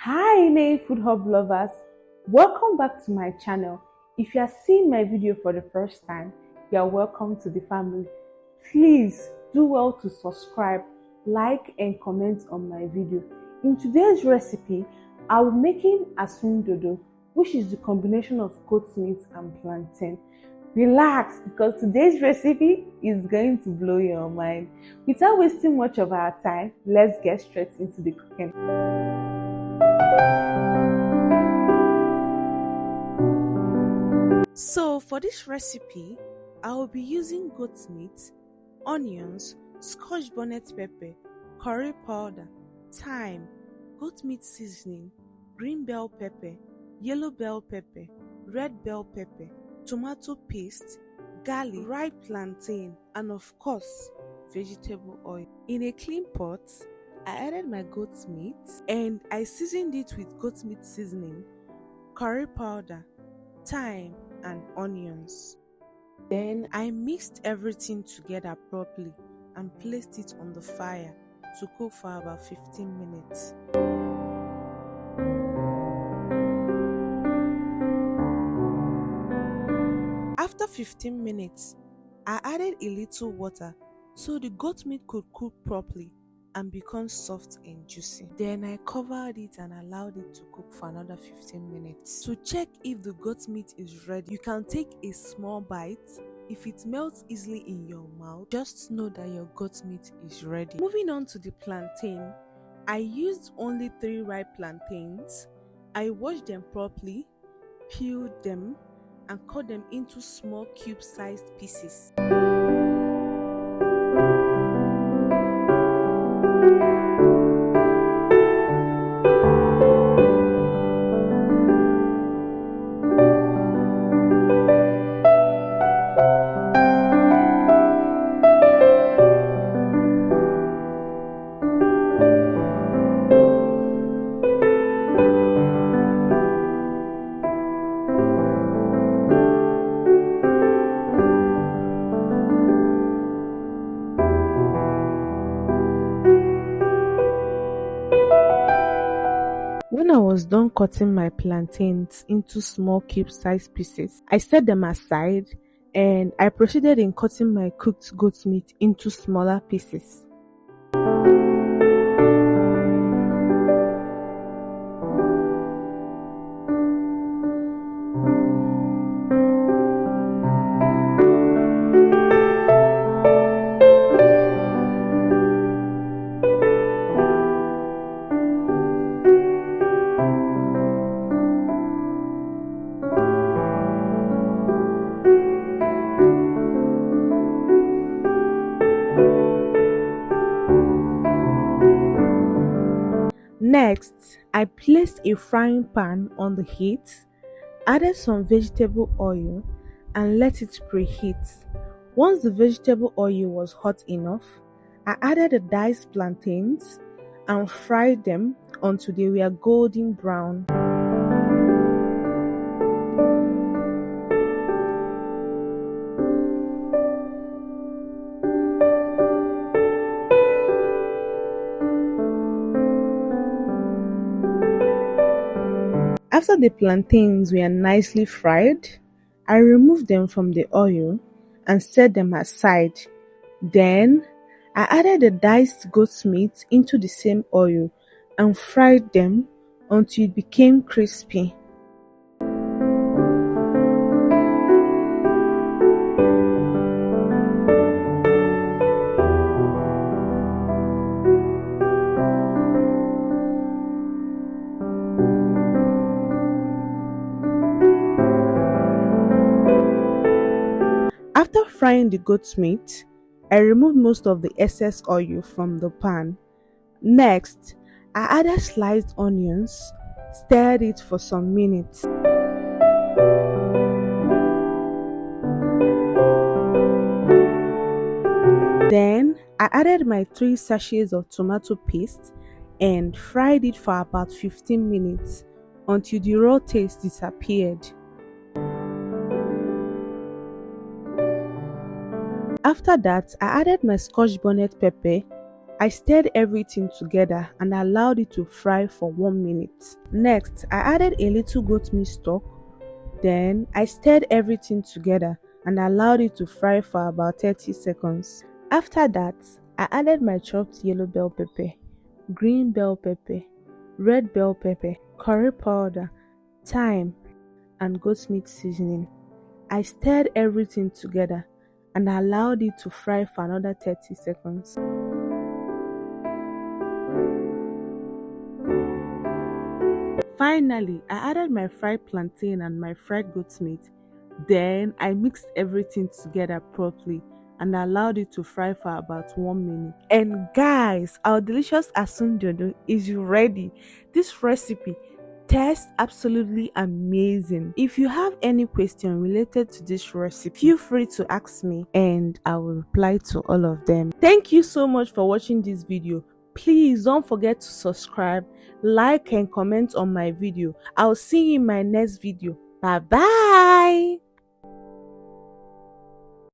Hi food hub lovers, welcome back to my channel. If you are seeing my video for the first time, you are welcome to the family. Please do well to subscribe, like and comment on my video. In today's recipe, I'll be making Asun Dodo, which is the combination of goat meat and plantain. Relax, because today's recipe is going to blow your mind. Without wasting much of our time, let's get straight into the cooking. So for this recipe, I will be using goat meat, onions, Scotch bonnet pepper, curry powder, thyme, goat meat seasoning, green bell pepper, yellow bell pepper, red bell pepper, tomato paste, garlic, ripe plantain, and of course, vegetable oil. In a clean pot, I added my goat meat and I seasoned it with goat meat seasoning, curry powder, thyme, and onions. Then I mixed everything together properly and placed it on the fire to cook for about 15 minutes. After 15 minutes, I added a little water so the goat meat could cook properly and become soft and juicy. Then I covered it and allowed it to cook for another 15 minutes. To check if the goat meat is ready, you can take a small bite. If it melts easily in your mouth, just know that your goat meat is ready. Moving on to the plantain, I used only 3 ripe plantains. I washed them properly, peeled them, and cut them into small cube-sized pieces. When I was done cutting my plantains into small cube-sized pieces, I set them aside and I proceeded in cutting my cooked goat meat into smaller pieces. Next, I placed a frying pan on the heat, added some vegetable oil and let it preheat. Once the vegetable oil was hot enough, I added the diced plantains and fried them until they were golden brown. After the plantains were nicely fried, I removed them from the oil and set them aside. Then, I added the diced goat meat into the same oil and fried them until it became crispy. After frying the goat meat, I removed most of the excess oil from the pan. Next, I added sliced onions, stirred it for some minutes. Then, I added my 3 sachets of tomato paste and fried it for about 15 minutes until the raw taste disappeared. After that, I added my Scotch bonnet pepper I stirred everything together and allowed it to fry for 1 minute. Next, I added a little goat meat stock. Then I stirred everything together and allowed it to fry for about 30 seconds. After that, I added my chopped yellow bell pepper, green bell pepper, red bell pepper, curry powder, thyme, and goat meat seasoning. I stirred everything together and allowed it to fry for another 30 seconds. Finally, I added my fried plantain and my fried goat meat. Then I mixed everything together properly and allowed it to fry for about 1 minute. And guys, our delicious Asun Dodo is ready. This recipe tastes absolutely amazing. If you have any question related to this recipe, feel free to ask me and I will reply to all of them. Thank you so much for watching this video. Please don't forget to subscribe, like and comment on my video. I'll see you in my next video. Bye bye.